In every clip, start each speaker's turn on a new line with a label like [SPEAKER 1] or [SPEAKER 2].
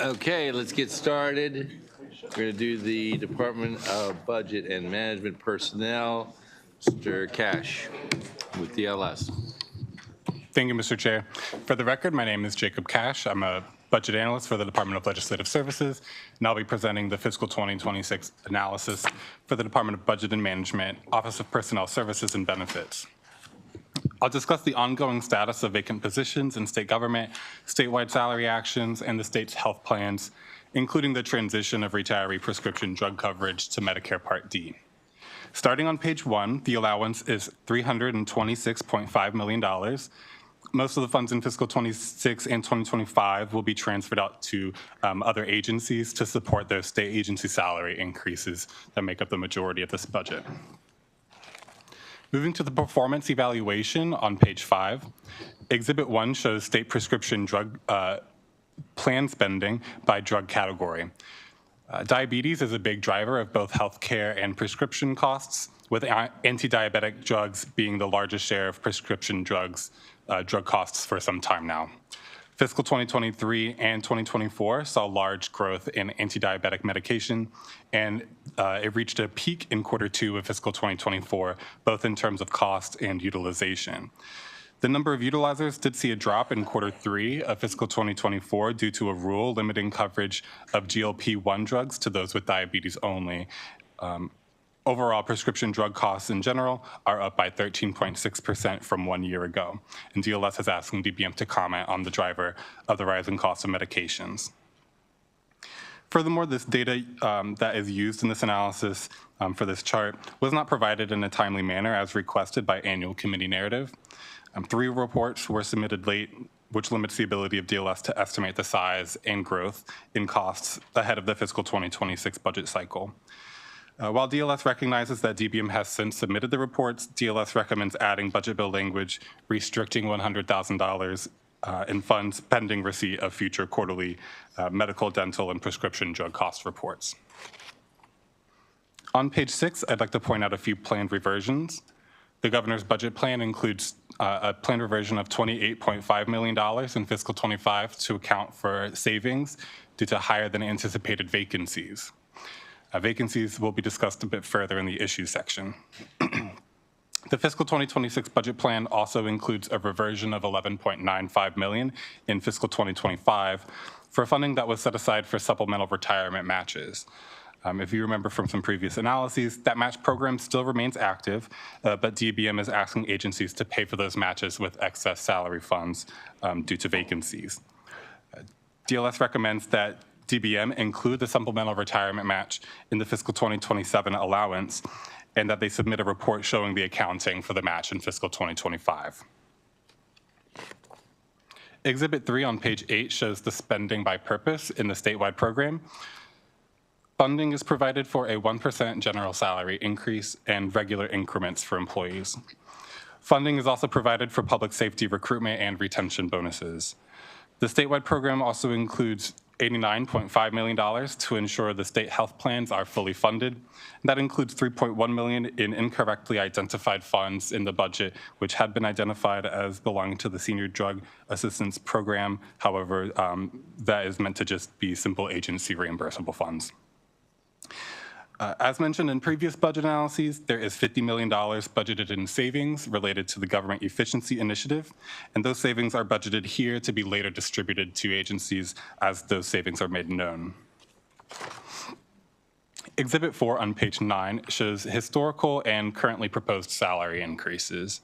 [SPEAKER 1] Okay, let's get started. We're going to do the Department of Budget and Management Personnel. Mr. Cash with DLS.
[SPEAKER 2] Thank you, Mr. Chair. For the record, my name is Jacob Cash. I'm a budget analyst for the Department of Legislative Services, and I'll be presenting the fiscal 2026 analysis for the Department of Budget and Management, Office of Personnel Services and Benefits. I'll discuss the ongoing status of vacant positions in state government, statewide salary actions, and the state's health plans, including the transition of retiree prescription drug coverage to Medicare Part D. Starting on page 1, the allowance is $326.5 million. Most of the funds in fiscal 26 and 2025 will be transferred out to other agencies to support those state agency salary increases that make up the majority of this budget. Moving to the performance evaluation on page 5, Exhibit 1 shows state prescription drug plan spending by drug category. Diabetes is a big driver of both healthcare and prescription costs, with anti-diabetic drugs being the largest share of prescription drug costs for some time now. Fiscal 2023 and 2024 saw large growth in anti-diabetic medication, and it reached a peak in Q2 of fiscal 2024, both in terms of cost and utilization. The number of utilizers did see a drop in Q3 of fiscal 2024 due to a rule limiting coverage of GLP-1 drugs to those with diabetes only. Overall, prescription drug costs in general are up by 13.6% from 1 year ago. And DLS is asking DBM to comment on the driver of the rising cost of medications. Furthermore, this data that is used in this analysis for this chart was not provided in a timely manner as requested by annual committee narrative. 3 reports were submitted late, which limits the ability of DLS to estimate the size and growth in costs ahead of the fiscal 2026 budget cycle. While DLS recognizes that DBM has since submitted the reports, DLS recommends adding budget bill language restricting $100,000 in funds pending receipt of future quarterly medical, dental, and prescription drug cost reports. On page 6, I'd like to point out a few planned reversions. The governor's budget plan includes a planned reversion of $28.5 million in fiscal 25 to account for savings due to higher than anticipated vacancies. Vacancies will be discussed a bit further in the issues section. The fiscal 2026 budget plan also includes a reversion of $11.95 million in fiscal 2025 for funding that was set aside for supplemental retirement matches. If you remember from some previous analyses, that match program still remains active, but DBM is asking agencies to pay for those matches with excess salary funds due to vacancies. DLS recommends that DBM include the supplemental retirement match in the fiscal 2027 allowance, and that they submit a report showing the accounting for the match in fiscal 2025. Exhibit 3 on page 8 shows the spending by purpose in the statewide program. Funding is provided for a 1% general salary increase and regular increments for employees. Funding is also provided for public safety recruitment and retention bonuses. The statewide program also includes $89.5 million to ensure the state health plans are fully funded. That includes $3.1 million in incorrectly identified funds in the budget, which had been identified as belonging to the Senior Drug Assistance Program. However, that is meant to just be simple agency reimbursable funds. As mentioned in previous budget analyses, there is $50 million budgeted in savings related to the Government Efficiency Initiative, and those savings are budgeted here to be later distributed to agencies as those savings are made known. Exhibit 4 on page 9 shows historical and currently proposed salary increases.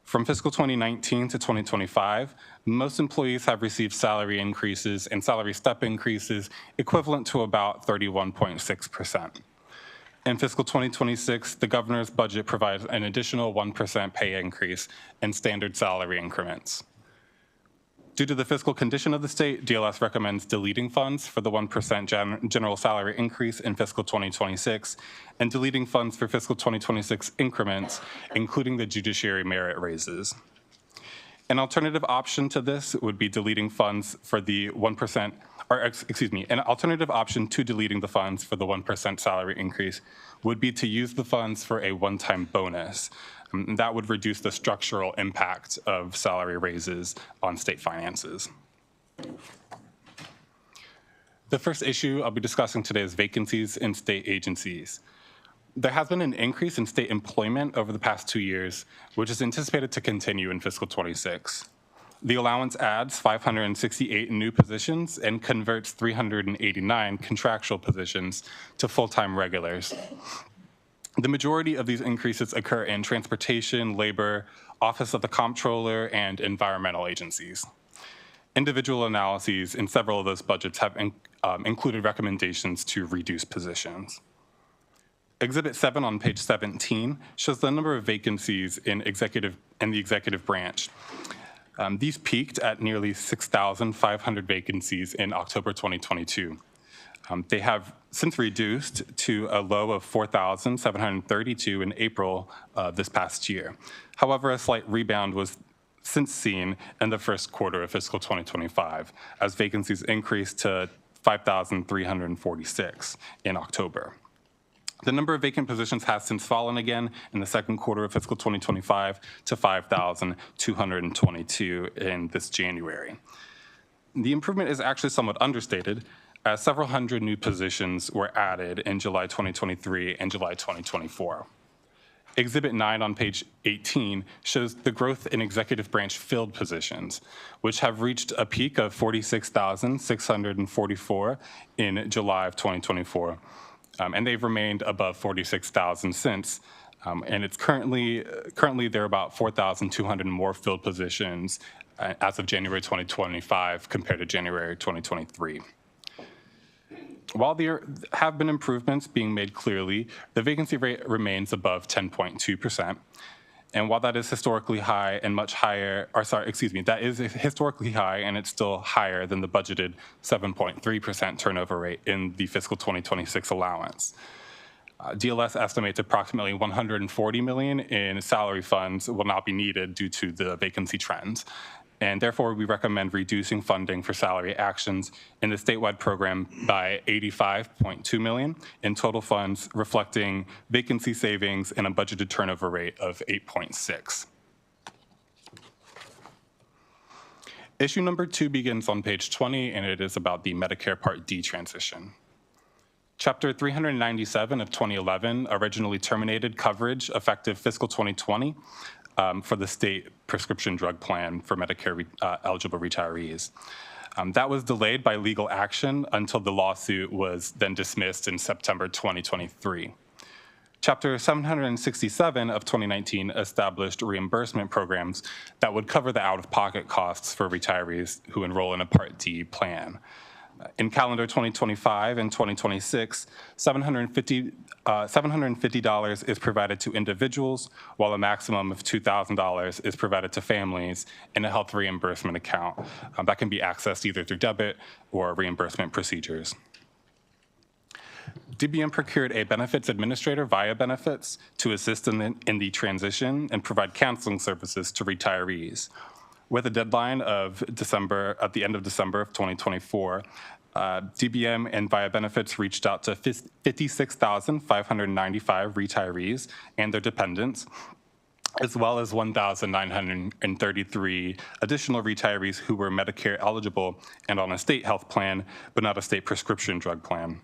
[SPEAKER 2] From fiscal 2019 to 2025, most employees have received salary increases and salary step increases equivalent to about 31.6%. In fiscal 2026, the governor's budget provides an additional 1% pay increase in standard salary increments. Due to the fiscal condition of the state, DLS recommends deleting funds for the 1% general salary increase in fiscal 2026 and deleting funds for fiscal 2026 increments, including the judiciary merit raises. An alternative option to this would be deleting funds for the 1%, an alternative option to deleting the funds for the 1% salary increase would be to use the funds for a one-time bonus. That would reduce the structural impact of salary raises on state finances. The first issue I'll be discussing today is vacancies in state agencies. There has been an increase in state employment over the past 2 years, which is anticipated to continue in fiscal 26. The allowance adds 568 new positions and converts 389 contractual positions to full-time regulars. The majority of these increases occur in transportation, labor, Office of the Comptroller, and environmental agencies. Individual analyses in several of those budgets have included recommendations to reduce positions. Exhibit 7 on page 17 shows the number of vacancies in the executive branch. These peaked at nearly 6,500 vacancies in October 2022. They have since reduced to a low of 4,732 in April this past year. However, a slight rebound was since seen in the first quarter of fiscal 2025, as vacancies increased to 5,346 in October. The number of vacant positions has since fallen again in the second quarter of fiscal 2025 to 5,222 in this January. The improvement is actually somewhat understated, as several hundred new positions were added in July 2023 and July 2024. Exhibit 9 on page 18 shows the growth in executive branch filled positions, which have reached a peak of 46,644 in July of 2024. And they've remained above 46,000 since. And it's currently there are about 4,200 more filled positions as of January 2025 compared to January 2023. While there have been improvements being made clearly, the vacancy rate remains above 10.2%. And while that is historically high and much higher, that is historically high and it's still higher than the budgeted 7.3% turnover rate in the fiscal 2026 allowance. DLS estimates approximately $140 million in salary funds will not be needed due to the vacancy trends. And therefore, we recommend reducing funding for salary actions in the statewide program by $85.2 million in total funds, reflecting vacancy savings and a budgeted turnover rate of 8.6. Issue number 2 begins on page 20, and it is about the Medicare Part D transition. Chapter 397 of 2011 originally terminated coverage effective fiscal 2020 for the state prescription drug plan for Medicare eligible retirees. That was delayed by legal action until the lawsuit was then dismissed in September 2023. Chapter 767 of 2019 established reimbursement programs that would cover the out-of-pocket costs for retirees who enroll in a Part D plan. In calendar 2025 and 2026, $750 is provided to individuals, while a maximum of $2,000 is provided to families in a health reimbursement account that can be accessed either through debit or reimbursement procedures. DBM procured a benefits administrator via benefits to assist in the transition and provide counseling services to retirees. With a deadline of at the end of December of 2024, DBM and Via Benefits reached out to 56,595 retirees and their dependents, as well as 1,933 additional retirees who were Medicare eligible and on a state health plan, but not a state prescription drug plan.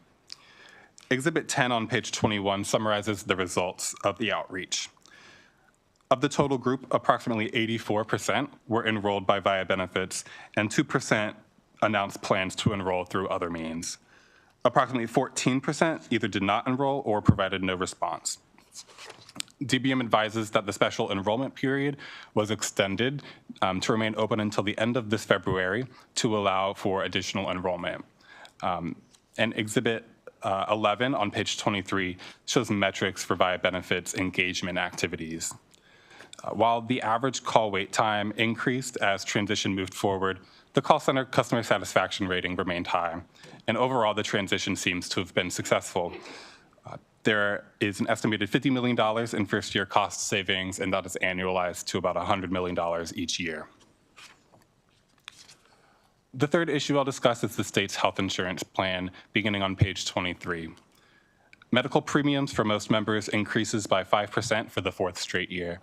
[SPEAKER 2] Exhibit 10 on page 21 summarizes the results of the outreach. Of the total group, approximately 84% were enrolled by Via Benefits, and 2% announced plans to enroll through other means. Approximately 14% either did not enroll or provided no response. DBM advises that the special enrollment period was extended to remain open until the end of this February to allow for additional enrollment. And Exhibit 11 on page 23 shows metrics for Via Benefits engagement activities. While the average call wait time increased as transition moved forward, the call center customer satisfaction rating remained high, and overall the transition seems to have been successful. There is an estimated $50 million in first-year cost savings, and that is annualized to about $100 million each year. The third issue I'll discuss is the state's health insurance plan, beginning on page 23. Medical premiums for most members increases by 5% for the 4th straight year.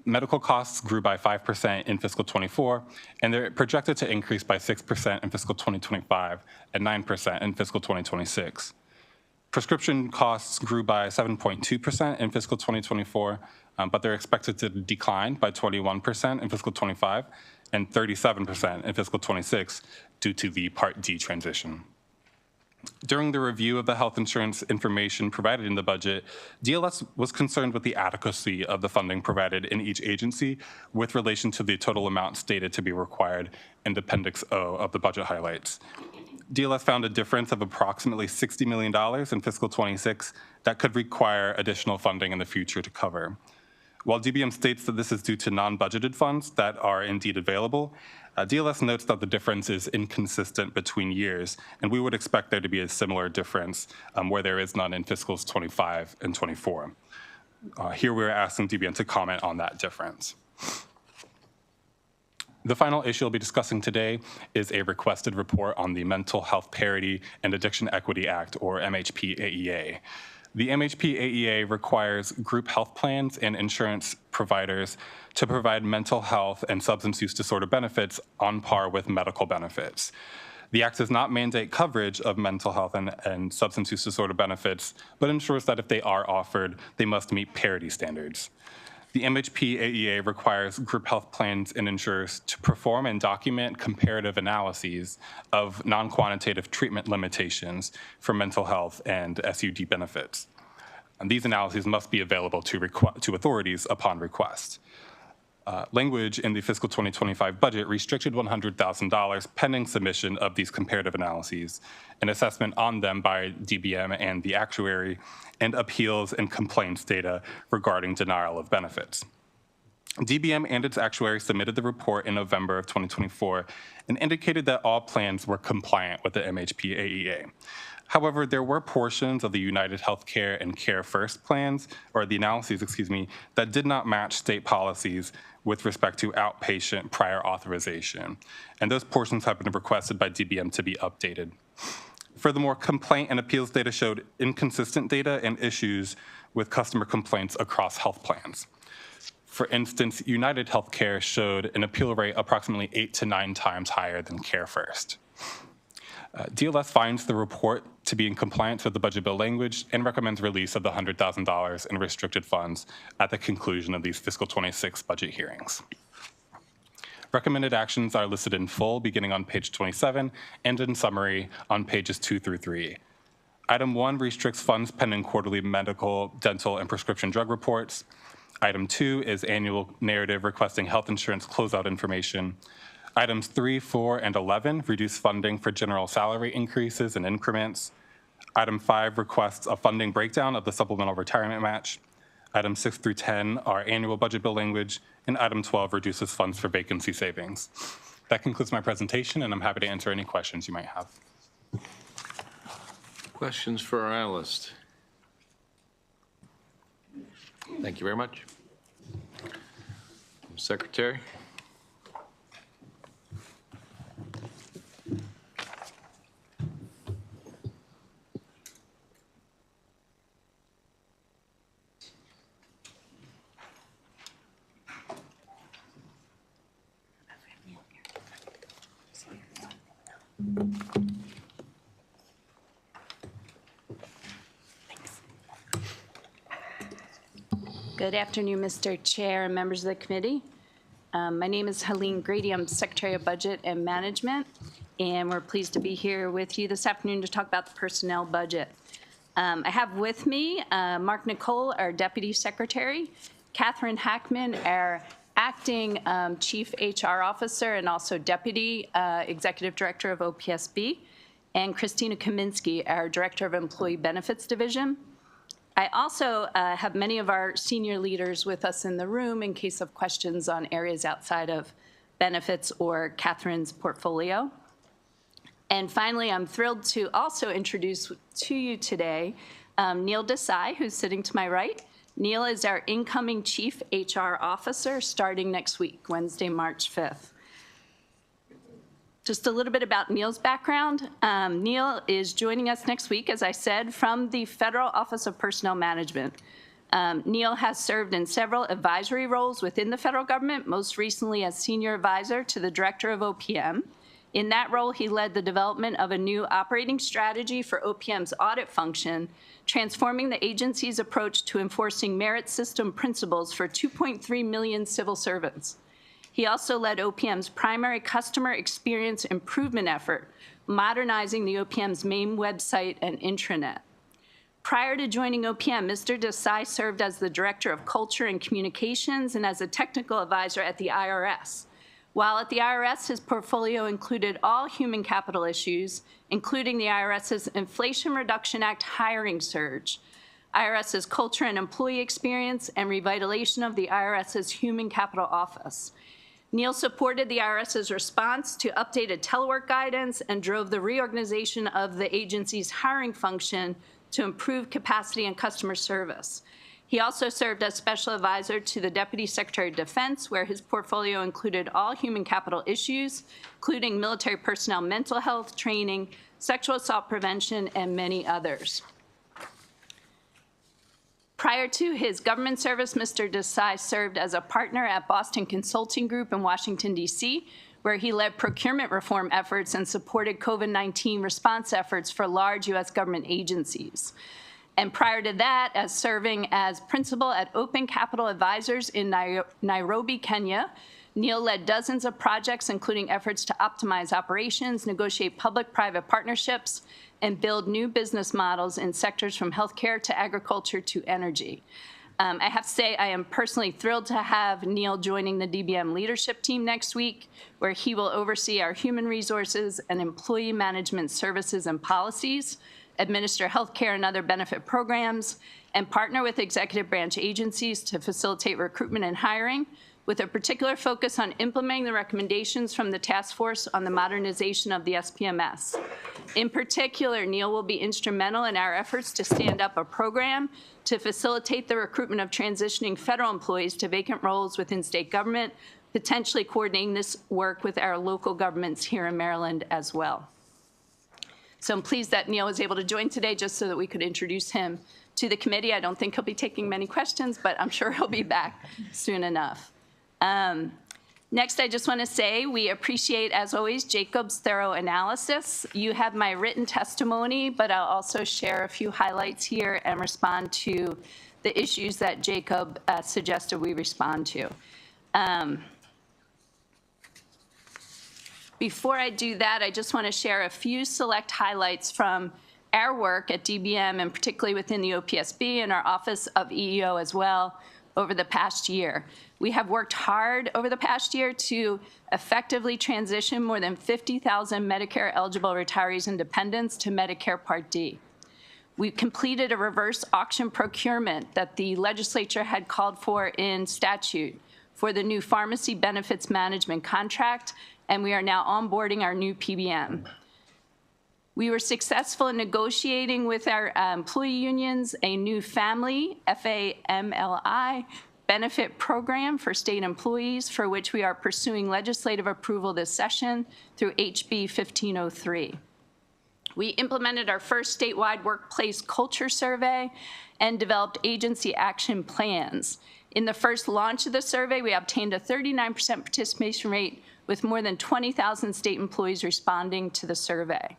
[SPEAKER 2] Medical costs grew by 5% in fiscal '24, and they're projected to increase by 6% in fiscal 2025 and 9% in fiscal 2026. Prescription costs grew by 7.2% in fiscal 2024, but they're expected to decline by 21% in fiscal '25 and 37% in fiscal '26 due to the Part D transition. During the review of the health insurance information provided in the budget, DLS was concerned with the adequacy of the funding provided in each agency with relation to the total amount stated to be required in Appendix O of the budget highlights. DLS found a difference of approximately $60 million in fiscal '26 that could require additional funding in the future to cover. While DBM states that this is due to non-budgeted funds that are indeed available, DLS notes that the difference is inconsistent between years, and we would expect there to be a similar difference where there is none in fiscals '25 and '24. Here we're asking DBM to comment on that difference. The final issue I'll be discussing today is a requested report on the Mental Health Parity and Addiction Equity Act, or MHP-AEA. The MHP-AEA requires group health plans and insurance providers to provide mental health and substance use disorder benefits on par with medical benefits. The Act does not mandate coverage of mental health and substance use disorder benefits, but ensures that if they are offered, they must meet parity standards. The MHP-AEA requires group health plans and insurers to perform and document comparative analyses of non-quantitative treatment limitations for mental health and SUD benefits. And these analyses must be available to authorities upon request. Language in the fiscal 2025 budget restricted $100,000 pending submission of these comparative analyses, an assessment on them by DBM and the actuary, and appeals and complaints data regarding denial of benefits. DBM and its actuary submitted the report in November of 2024 and indicated that all plans were compliant with the MHP-AEA. However, there were portions of the United Healthcare and Care First plans, or the analyses, that did not match state policies with respect to outpatient prior authorization, and those portions have been requested by DBM to be updated. Furthermore, complaint and appeals data showed inconsistent data and issues with customer complaints across health plans. For instance, United Healthcare showed an appeal rate approximately 8 to 9 times higher than Care First. DLS finds the report to be in compliance with the budget bill language and recommends release of the $100,000 in restricted funds at the conclusion of these fiscal '26 budget hearings. Recommended actions are listed in full beginning on page 27 and in summary on pages 2 through 3. Item 1 restricts funds pending quarterly medical, dental, and prescription drug reports. Item 2 is annual narrative requesting health insurance closeout information. Items 3, 4, and 11 reduce funding for general salary increases and increments. Item 5 requests a funding breakdown of the supplemental retirement match. Items 6 through 10 are annual budget bill language, and item 12 reduces funds for vacancy savings. That concludes my presentation, and I'm happy to answer any questions you might have.
[SPEAKER 1] Questions for our analyst? Thank you very much. Secretary?
[SPEAKER 3] Good afternoon, Mr. Chair and members of the committee. My name is Helene Grady. I'm Secretary of Budget and Management, and we're pleased to be here with you this afternoon to talk about the personnel budget. I have with me Mark Nicole, our Deputy Secretary, Catherine Hackman, our Acting Chief HR Officer and also Deputy Executive Director of OPSB, and Christina Kaminsky, our Director of Employee Benefits Division. I also have many of our senior leaders with us in the room in case of questions on areas outside of benefits or Catherine's portfolio. And finally, I'm thrilled to also introduce to you today Neil Desai, who's sitting to my right. Neil is our incoming Chief HR Officer starting next week, Wednesday, March 5th. Just a little bit about Neil's background. Neil is joining us next week, as I said, from the Federal Office of Personnel Management. Neil has served in several advisory roles within the federal government, most recently as senior advisor to the director of OPM. In that role, he led the development of a new operating strategy for OPM's audit function, transforming the agency's approach to enforcing merit system principles for 2.3 million civil servants. He also led OPM's primary customer experience improvement effort, modernizing the OPM's main website and intranet. Prior to joining OPM, Mr. Desai served as the Director of Culture and Communications and as a technical advisor at the IRS. While at the IRS, his portfolio included all human capital issues, including the IRS's Inflation Reduction Act hiring surge, IRS's culture and employee experience, and revitalization of the IRS's Human Capital Office. Neil supported the IRS's response to updated telework guidance and drove the reorganization of the agency's hiring function to improve capacity and customer service. He also served as special advisor to the Deputy Secretary of Defense, where his portfolio included all human capital issues, including military personnel mental health training, sexual assault prevention, and many others. Prior to his government service, Mr. Desai served as a partner at Boston Consulting Group in Washington, D.C., where he led procurement reform efforts and supported COVID-19 response efforts for large U.S. government agencies. And prior to that, as serving as principal at Open Capital Advisors in Nairobi, Kenya, Neil led dozens of projects, including efforts to optimize operations, negotiate public-private partnerships, and build new business models in sectors from healthcare to agriculture to energy. I have to say, I am personally thrilled to have Neil joining the DBM leadership team next week, where he will oversee our human resources and employee management services and policies, administer healthcare and other benefit programs, and partner with executive branch agencies to facilitate recruitment and hiring, with a particular focus on implementing the recommendations from the task force on the modernization of the SPMS. In particular, Neil will be instrumental in our efforts to stand up a program to facilitate the recruitment of transitioning federal employees to vacant roles within state government, potentially coordinating this work with our local governments here in Maryland as well. So I'm pleased that Neil was able to join today just so that we could introduce him to the committee. I don't think he'll be taking many questions, but I'm sure he'll be back soon enough. Next, I just want to say we appreciate, as always, Jacob's thorough analysis. You have my written testimony, but I'll also share a few highlights here and respond to the issues that Jacob suggested we respond to. Before I do that, I just want to share a few select highlights from our work at DBM, and particularly within the OPSB and our Office of EEO as well, over the past year. We have worked hard over the past year to effectively transition more than 50,000 Medicare-eligible retirees and dependents to Medicare Part D. We've completed a reverse auction procurement that the legislature had called for in statute for the new pharmacy benefits management contract, and we are now onboarding our new PBM. We were successful in negotiating with our employee unions a new family, FAMLI, benefit program for state employees, for which we are pursuing legislative approval this session through HB 1503. We implemented our first statewide workplace culture survey and developed agency action plans. In the first launch of the survey, we obtained a 39% participation rate with more than 20,000 state employees responding to the survey.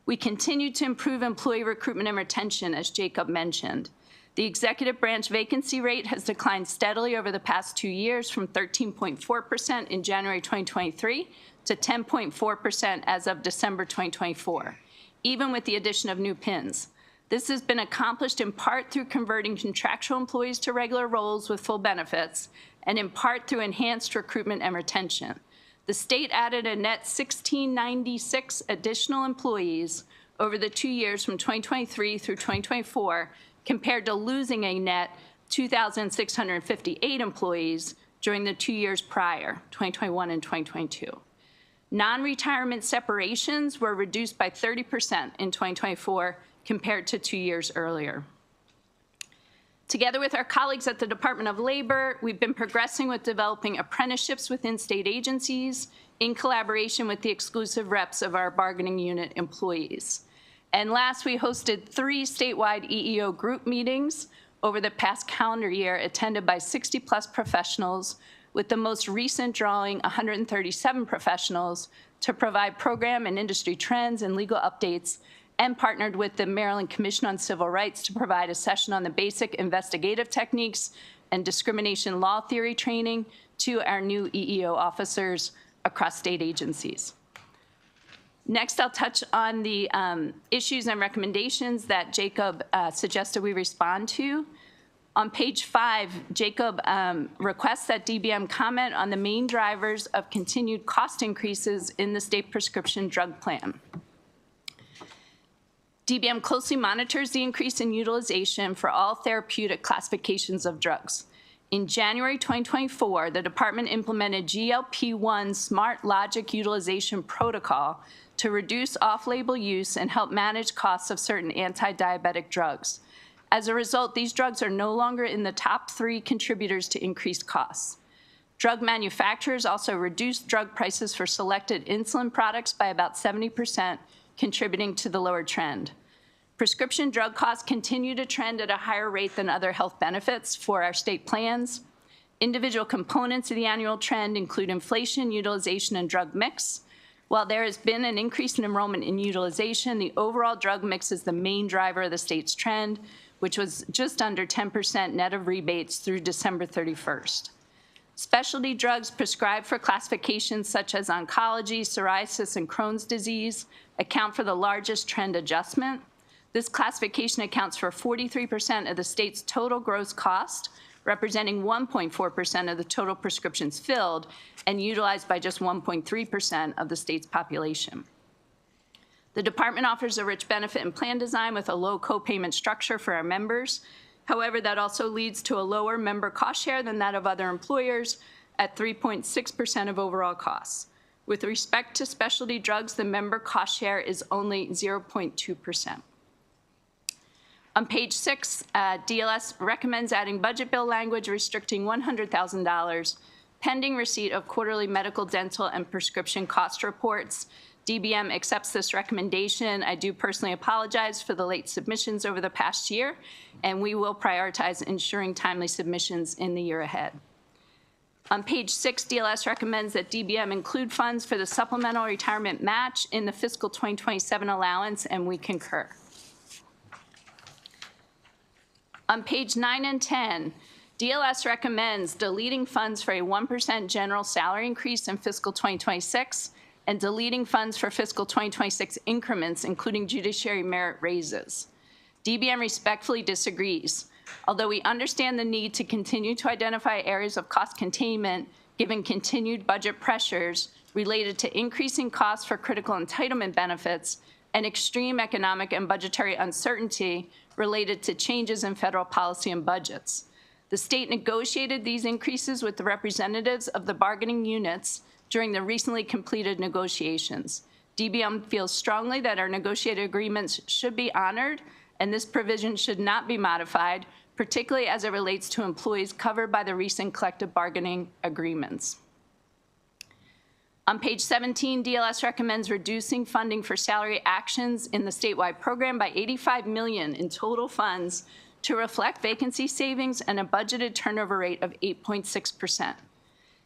[SPEAKER 3] We continue to improve employee recruitment and retention, as Jacob mentioned. The executive branch vacancy rate has declined steadily over the past 2 years from 13.4% in January 2023 to 10.4% as of December 2024, even with the addition of new PINs. This has been accomplished in part through converting contractual employees to regular roles with full benefits, and in part through enhanced recruitment and retention. The state added a net 1,696 additional employees over the 2 years from 2023 through 2024, compared to losing a net 2,658 employees during the 2 years prior, 2021 and 2022. Non-retirement separations were reduced by 30% in 2024 compared to 2 years earlier. Together with our colleagues at the Department of Labor, we've been progressing with developing apprenticeships within state agencies in collaboration with the exclusive reps of our bargaining unit employees. And last, we hosted 3 statewide EEO group meetings over the past calendar year attended by 60-plus professionals, with the most recent drawing 137 professionals to provide program and industry trends and legal updates, and partnered with the Maryland Commission on Civil Rights to provide a session on the basic investigative techniques and discrimination law theory training to our new EEO officers across state agencies. Next, I'll touch on the issues and recommendations that Jacob suggested we respond to. On page 5, Jacob requests that DBM comment on the main drivers of continued cost increases in the state prescription drug plan. DBM closely monitors the increase in utilization for all therapeutic classifications of drugs. In January 2024, the department implemented GLP-1 Smart Logic Utilization Protocol to reduce off-label use and help manage costs of certain anti-diabetic drugs. As a result, these drugs are no longer in the top 3 contributors to increased costs. Drug manufacturers also reduced drug prices for selected insulin products by about 70%, contributing to the lower trend. Prescription drug costs continue to trend at a higher rate than other health benefits for our state plans. Individual components of the annual trend include inflation, utilization, and drug mix. While there has been an increase in enrollment in utilization, the overall drug mix is the main driver of the state's trend, which was just under 10% net of rebates through December 31st. Specialty drugs prescribed for classifications such as oncology, psoriasis, and Crohn's disease account for the largest trend adjustment. This classification accounts for 43% of the state's total gross cost, representing 1.4% of the total prescriptions filled and utilized by just 1.3% of the state's population. The department offers a rich benefit and plan design with a low co-payment structure for our members. However, that also leads to a lower member cost share than that of other employers at 3.6% of overall costs. With respect to specialty drugs, the member cost share is only 0.2%. On page 6, DLS recommends adding budget bill language restricting $100,000 pending receipt of quarterly medical, dental, and prescription cost reports. DBM accepts this recommendation. I do personally apologize for the late submissions over the past year, and we will prioritize ensuring timely submissions in the year ahead. On page 6, DLS recommends that DBM include funds for the supplemental retirement match in the fiscal 2027 allowance, and we concur. On page 9 and 10, DLS recommends deleting funds for a 1% general salary increase in fiscal 2026 and deleting funds for fiscal 2026 increments, including judiciary merit raises. DBM respectfully disagrees. Although we understand the need to continue to identify areas of cost containment, given continued budget pressures related to increasing costs for critical entitlement benefits and extreme economic and budgetary uncertainty related to changes in federal policy and budgets. The state negotiated these increases with the representatives of the bargaining units during the recently completed negotiations. DBM feels strongly that our negotiated agreements should be honored, and this provision should not be modified, particularly as it relates to employees covered by the recent collective bargaining agreements. On page 17, DLS recommends reducing funding for salary actions in the statewide program by $85 million in total funds to reflect vacancy savings and a budgeted turnover rate of 8.6%.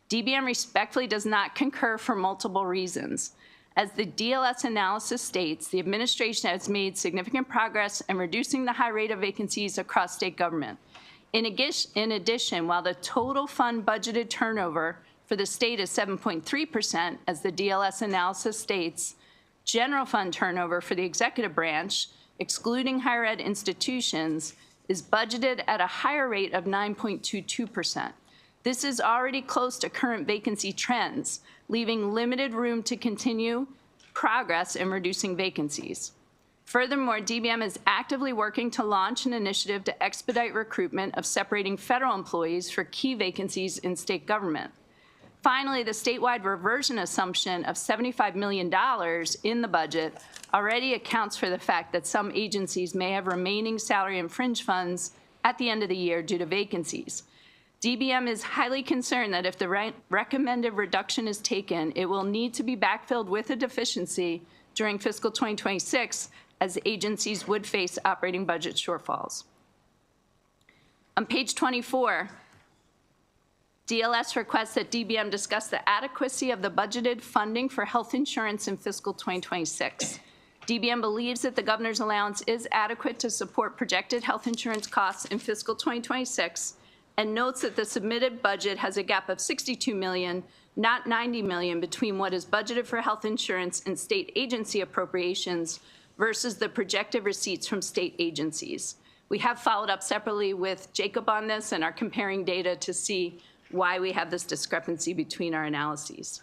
[SPEAKER 3] DBM respectfully does not concur for multiple reasons. As the DLS analysis states, the administration has made significant progress in reducing the high rate of vacancies across state government. In addition, while the total fund budgeted turnover for the state is 7.3%, as the DLS analysis states, general fund turnover for the executive branch, excluding higher ed institutions, is budgeted at a higher rate of 9.22%. This is already close to current vacancy trends, leaving limited room to continue progress in reducing vacancies. Furthermore, DBM is actively working to launch an initiative to expedite recruitment of separating federal employees for key vacancies in state government. Finally, the statewide reversion assumption of $75 million in the budget already accounts for the fact that some agencies may have remaining salary and fringe funds at the end of the year due to vacancies. DBM is highly concerned that if the recommended reduction is taken, it will need to be backfilled with a deficiency during fiscal 2026, as agencies would face operating budget shortfalls. On page 24, DLS requests that DBM discuss the adequacy of the budgeted funding for health insurance in fiscal 2026. DBM believes that the governor's allowance is adequate to support projected health insurance costs in fiscal 2026 and notes that the submitted budget has a gap of $62 million, not $90 million, between what is budgeted for health insurance and state agency appropriations versus the projected receipts from state agencies. We have followed up separately with Jacob on this and are comparing data to see why we have this discrepancy between our analyses.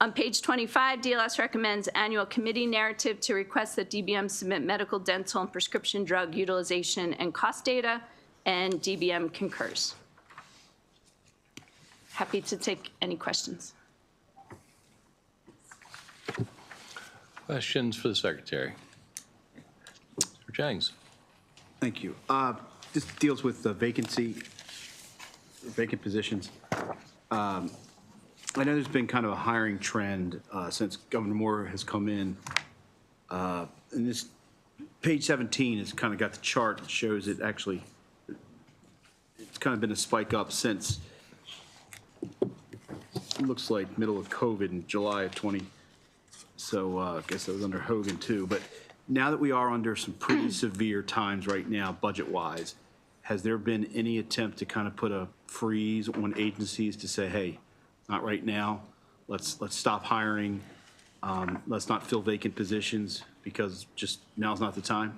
[SPEAKER 3] On page 25, DLS recommends annual committee narrative to request that DBM submit medical, dental, and prescription drug utilization and cost data, and DBM concurs. Happy to take any questions.
[SPEAKER 1] Questions for the secretary? Mr. Jennings.
[SPEAKER 4] Thank you. This deals with the vacant positions. I know there's been kind of a hiring trend since Governor Moore has come in. And this page 17 has kind of got the chart that shows it actually, it's kind of been a spike up since, it looks like middle of COVID in July of 20. So I guess that was under Hogan too. But now that we are under some pretty severe times right now, budget-wise, has there been any attempt to kind of put a freeze on agencies to say, hey, not right now, let's stop hiring, let's not fill vacant positions because just now's not the time?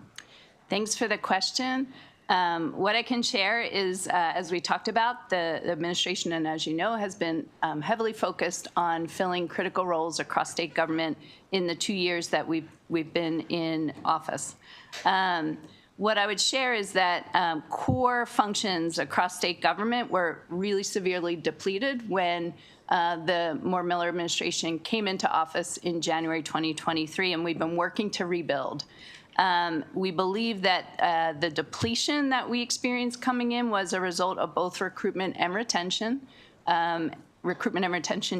[SPEAKER 3] Thanks for the question. What I can share is, as we talked about, the administration, and as you know, has been heavily focused on filling critical roles across state government in the 2 years that we've been in office. What I would share is that core functions across state government were really severely depleted when the Moore-Miller administration came into office in January 2023, and we've been working to rebuild. We believe that the depletion that we experienced coming in was a result of both recruitment and retention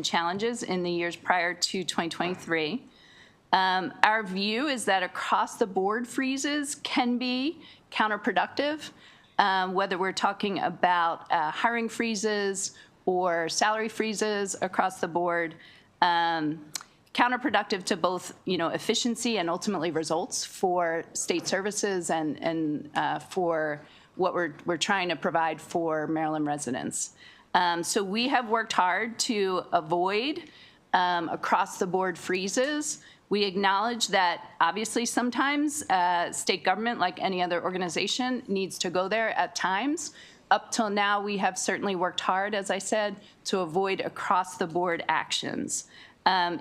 [SPEAKER 3] challenges in the years prior to 2023. Our view is that across-the-board freezes can be counterproductive, whether we're talking about hiring freezes or salary freezes across the board, counterproductive to both, efficiency and ultimately results for state services and for what we're trying to provide for Maryland residents. So we have worked hard to avoid across-the-board freezes. We acknowledge that obviously sometimes state government, like any other organization, needs to go there at times. Up till now, we have certainly worked hard, as I said, to avoid across-the-board actions.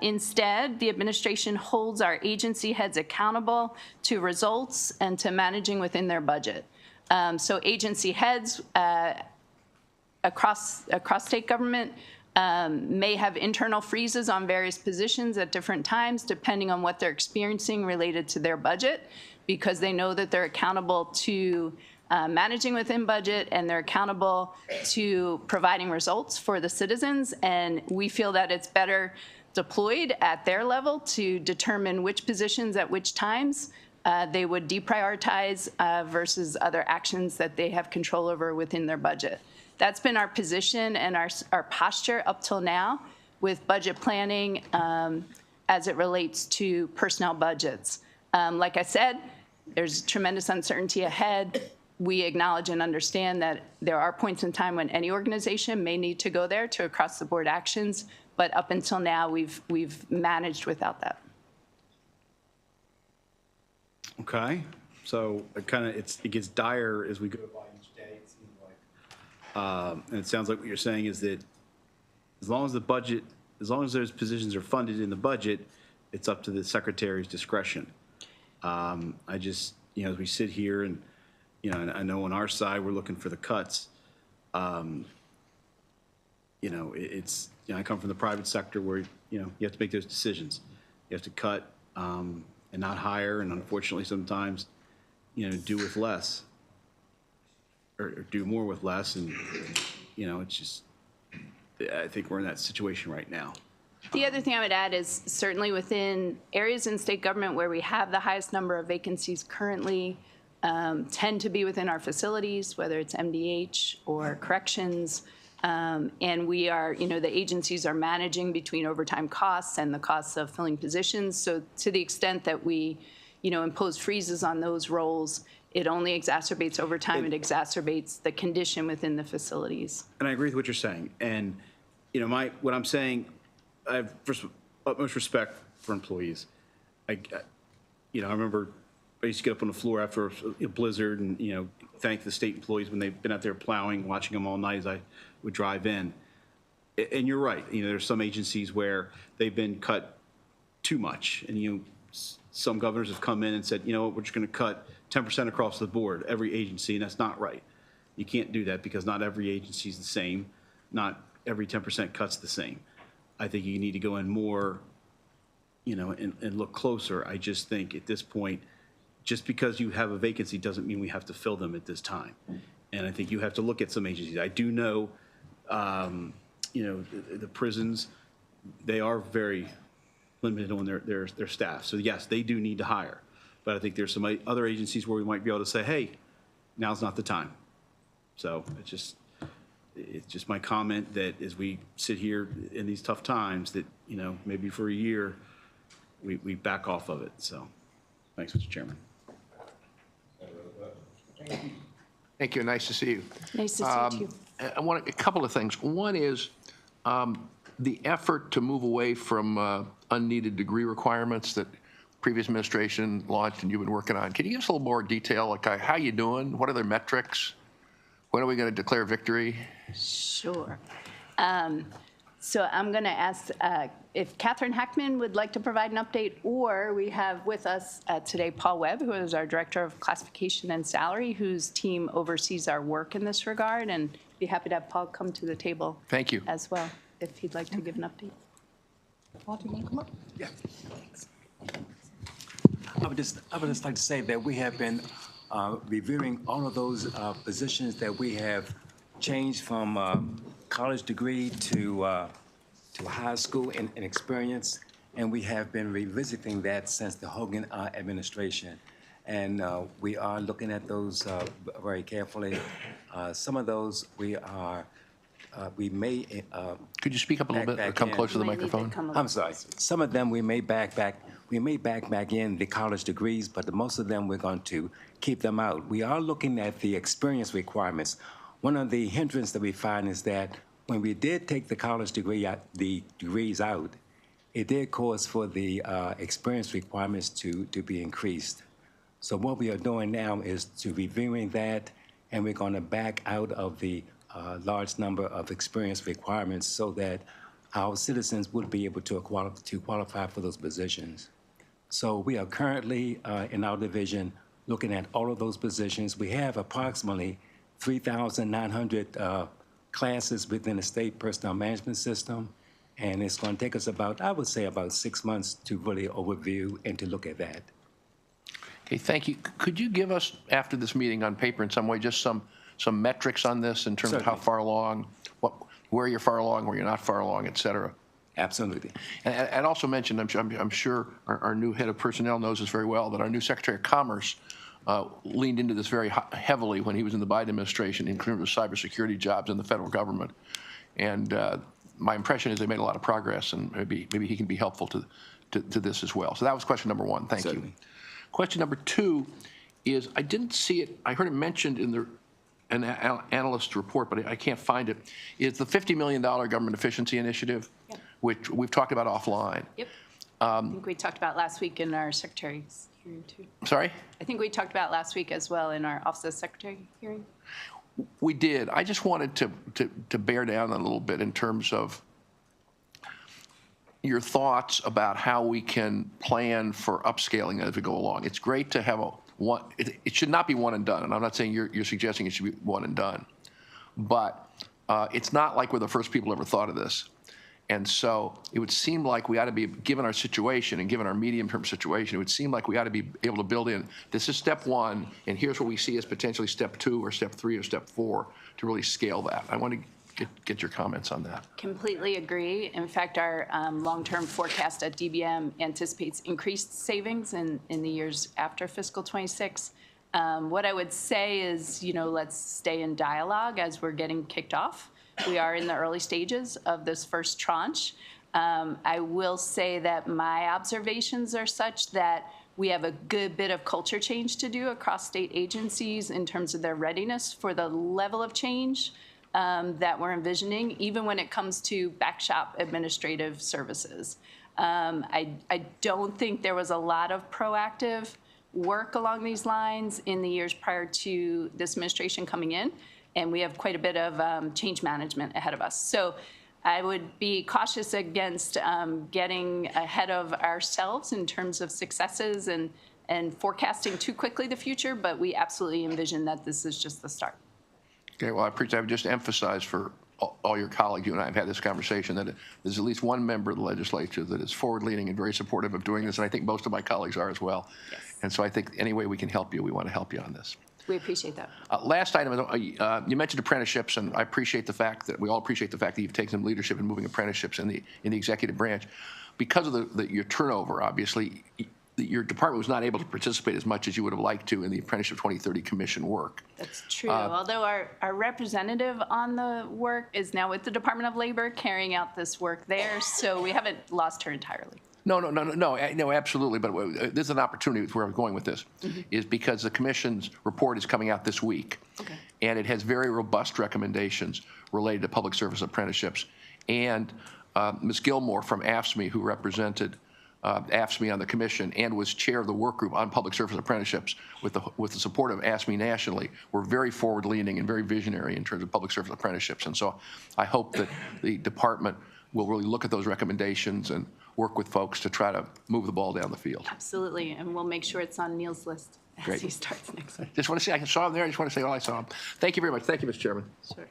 [SPEAKER 3] Instead, the administration holds our agency heads accountable to results and to managing within their budget. So agency heads across state government may have internal freezes on various positions at different times, depending on what they're experiencing related to their budget, because they know that they're accountable to managing within budget and they're accountable to providing results for the citizens. And we feel that it's better deployed at their level to determine which positions at which times they would deprioritize versus other actions that they have control over within their budget. That's been our position and our posture up till now with budget planning as it relates to personnel budgets. Like I said, there's tremendous uncertainty ahead. We acknowledge and understand that there are points in time when any organization may need to go there to across-the-board actions, but up until now, we've managed without that.
[SPEAKER 4] Okay, so it gets dire as we go by each day, it seems like. And it sounds like what you're saying is that as long as those positions are funded in the budget, it's up to the secretary's discretion. I just, as we sit here and, and I know on our side, we're looking for the cuts. I come from the private sector where, you have to make those decisions. You have to cut and not hire, and unfortunately sometimes, do with less or do more with less. And, it's just, I think we're in that situation right now.
[SPEAKER 3] The other thing I would add is certainly within areas in state government where we have the highest number of vacancies currently, tend to be within our facilities, whether it's MDH or corrections. And we are, the agencies are managing between overtime costs and the costs of filling positions. So to the extent that we, impose freezes on those roles, it only exacerbates overtime. It exacerbates the condition within the facilities.
[SPEAKER 4] And I agree with what you're saying. And, what I'm saying, I have utmost respect for employees. I remember I used to get up on the floor after a blizzard and, thank the state employees when they've been out there plowing, watching them all night as I would drive in. And you're right. There's some agencies where they've been cut too much. And, some governors have come in and said, we're just going to cut 10% across the board, every agency, and that's not right. You can't do that because not every agency is the same. Not every 10% cut's the same. I think you need to go in more, and look closer. I just think at this point, just because you have a vacancy doesn't mean we have to fill them at this time. And I think you have to look at some agencies. I do know, the prisons, they are very limited on their staff. So yes, they do need to hire. But I think there's some other agencies where we might be able to say, hey, now's not the time. So it's just my comment that as we sit here in these tough times that, maybe for a year, we back off of it. So thanks, Mr. Chairman.
[SPEAKER 5] Thank you. Nice to see you.
[SPEAKER 3] Nice to see you too.
[SPEAKER 5] I want a couple of things. One is the effort to move away from unneeded degree requirements that previous administration launched and you've been working on. Can you give us a little more detail, like how you doing? What are their metrics? When are we going to declare victory?
[SPEAKER 3] Sure. So I'm going to ask if Catherine Hackman would like to provide an update, or we have with us today Paul Webb, who is our Director of Classification and Salary, whose team oversees our work in this regard, and be happy to have Paul come to the table.
[SPEAKER 5] Thank you.
[SPEAKER 3] As well, if he'd like to give an update.
[SPEAKER 6] Paul, do you want to come up? Yeah. I would just like to say that we have been reviewing all of those positions that we have changed from college degree to high school and experience, and we have been revisiting that since the Hogan administration. And we are looking at those very carefully. Some of those we may.
[SPEAKER 5] Could you speak up a little bit or come closer to the microphone?
[SPEAKER 6] I'm sorry. Some of them we may back in the college degrees, but most of them we're going to keep them out. We are looking at the experience requirements. One of the hindrances that we find is that when we did take the college degrees out, it did cause for the experience requirements to be increased. So what we are doing now is to reviewing that, and we're going to back out of the large number of experience requirements so that our citizens would be able to qualify for those positions. So we are currently in our division looking at all of those positions. We have approximately 3,900 classes within the state personnel management system, and it's going to take us about, I would say, about 6 months to really overview and to look at that.
[SPEAKER 5] Okay, thank you. Could you give us, after this meeting on paper in some way, just some metrics on this in terms of how far along, where you're far along, where you're not far along, et cetera?
[SPEAKER 6] Absolutely.
[SPEAKER 5] And also mentioned, I'm sure our new head of personnel knows this very well, that our new Secretary of Commerce leaned into this very heavily when he was in the Biden administration in terms of cybersecurity jobs in the federal government. And my impression is they made a lot of progress, and maybe he can be helpful to this as well. So that was question number one. Thank you. Question number two is, I didn't see it, I heard it mentioned in an analyst report, but I can't find it, is the $50 million government efficiency initiative,
[SPEAKER 3] Yep.
[SPEAKER 5] which we've talked about offline.
[SPEAKER 3] Yep. I think we talked about last week in our secretary's hearing too.
[SPEAKER 5] Sorry?
[SPEAKER 3] I think we talked about last week as well in our Office of Secretary hearing.
[SPEAKER 5] We did. I just wanted to bear down a little bit in terms of your thoughts about how we can plan for upscaling as we go along. It's great to have it should not be one and done, and I'm not saying you're suggesting it should be one and done, but it's not like we're the first people who ever thought of this. And so it would seem like we ought to be, given our situation and given our medium-term situation, it would seem like we ought to be able to build in, this is step one, and here's what we see as potentially step two or step three or step four to really scale that. I want to get your comments on that.
[SPEAKER 3] Completely agree. In fact, our long-term forecast at DBM anticipates increased savings in the years after fiscal 26. What I would say is, let's stay in dialogue as we're getting kicked off. We are in the early stages of this first tranche. I will say that my observations are such that we have a good bit of culture change to do across state agencies in terms of their readiness for the level of change that we're envisioning, even when it comes to backshop administrative services. I don't think there was a lot of proactive work along these lines in the years prior to this administration coming in, and we have quite a bit of change management ahead of us. So I would be cautious against getting ahead of ourselves in terms of successes and forecasting too quickly the future, but we absolutely envision that this is just the start.
[SPEAKER 5] Okay, well, I would just emphasize for all your colleagues, you and I have had this conversation, that there's at least one member of the legislature that is forward-leaning and very supportive of doing this, and I think most of my colleagues are as well.
[SPEAKER 3] Yes.
[SPEAKER 5] And so I think any way we can help you, we want to help you on this.
[SPEAKER 3] We appreciate that.
[SPEAKER 5] Last item, you mentioned apprenticeships, and I appreciate the fact that we all appreciate the fact that you've taken some leadership in moving apprenticeships in the executive branch. Because of your turnover, obviously, your department was not able to participate as much as you would have liked to in the Apprenticeship 2030 Commission work.
[SPEAKER 3] That's true. Although our representative on the work is now with the Department of Labor carrying out this work there, so we haven't lost her entirely.
[SPEAKER 5] No, absolutely. But there's an opportunity where I'm going with this, is because the Commission's report is coming out this week.
[SPEAKER 3] Okay.
[SPEAKER 5] And it has very robust recommendations related to public service apprenticeships. And Ms. Gilmore from AFSCME, who represented AFSCME on the Commission and was chair of the work group on public service apprenticeships with the support of AFSCME nationally, were very forward-leaning and very visionary in terms of public service apprenticeships. And so I hope that the department will really look at those recommendations and work with folks to try to move the ball down the field.
[SPEAKER 3] Absolutely, and we'll make sure it's on Neil's list as
[SPEAKER 5] Great.
[SPEAKER 3] he starts next week.
[SPEAKER 5] Just want to say, I saw him there. I just want to say, I saw him. Thank you very much. Thank you, Mr. Chairman.
[SPEAKER 3] Sure.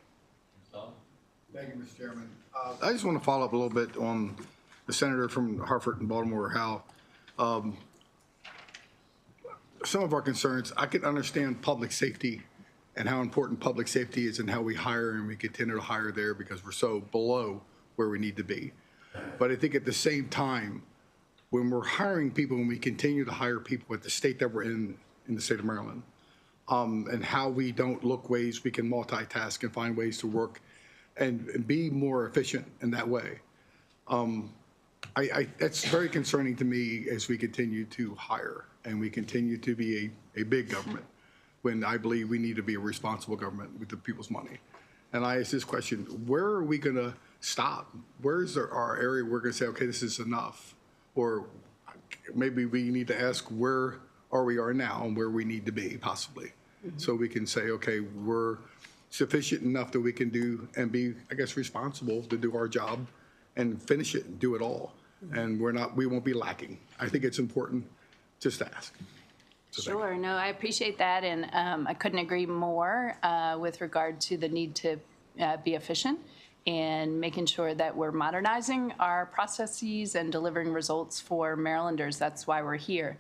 [SPEAKER 7] Thank you, Mr. Chairman. I just want to follow up a little bit on the senator from Hartford and Baltimore, how some of our concerns, I can understand public safety and how important public safety is and how we hire and we continue to hire there because we're so below where we need to be. But I think at the same time, when we're hiring people and we continue to hire people at the state that we're in the state of Maryland, and how we don't look ways we can multitask and find ways to work and be more efficient in that way. That's very concerning to me as we continue to hire and we continue to be a big government when I believe we need to be a responsible government with the people's money. And I ask this question, where are we going to stop? Where's our area where we're going to say, okay, this is enough? Or maybe we need to ask where we are now and where we need to be, possibly. So we can say, okay, we're sufficient enough that we can do and be, I guess, responsible to do our job and finish it and do it all. And we won't be lacking. I think it's important just to ask. So
[SPEAKER 3] Sure, no, I appreciate that, and I couldn't agree more with regard to the need to be efficient and making sure that we're modernizing our processes and delivering results for Marylanders. That's why we're here.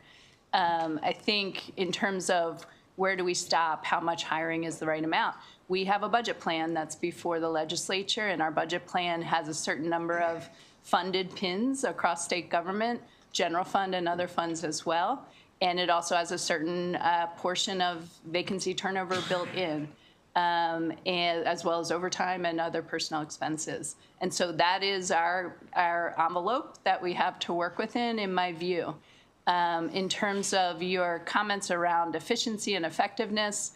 [SPEAKER 3] I think in terms of where do we stop, how much hiring is the right amount, we have a budget plan that's before the legislature, and our budget plan has a certain number of funded pins across state government, general fund and other funds as well. And it also has a certain portion of vacancy turnover built in, and as well as overtime and other personnel expenses. And so that is our envelope that we have to work within, in my view. In terms of your comments around efficiency and effectiveness,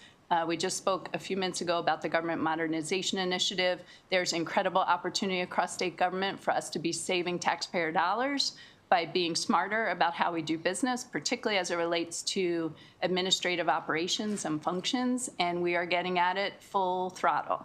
[SPEAKER 3] we just spoke a few minutes ago about the Government Modernization Initiative. There's incredible opportunity across state government for us to be saving taxpayer dollars by being smarter about how we do business, particularly as it relates to administrative operations and functions, and we are getting at it full throttle.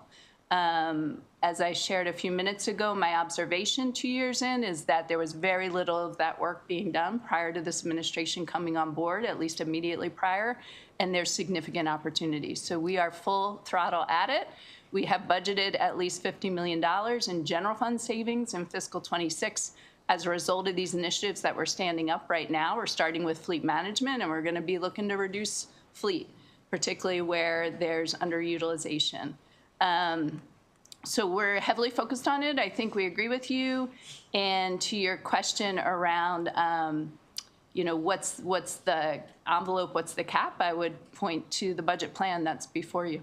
[SPEAKER 3] As I shared a few minutes ago, my observation 2 years in is that there was very little of that work being done prior to this administration coming on board, at least immediately prior, and there's significant opportunities. So we are full throttle at it. We have budgeted at least $50 million in general fund savings in fiscal 26 as a result of these initiatives that we're standing up right now. We're starting with fleet management, and we're going to be looking to reduce fleet, particularly where there's underutilization. So we're heavily focused on it. I think we agree with you. And to your question around what's the envelope, what's the cap, I would point to the budget plan that's before you.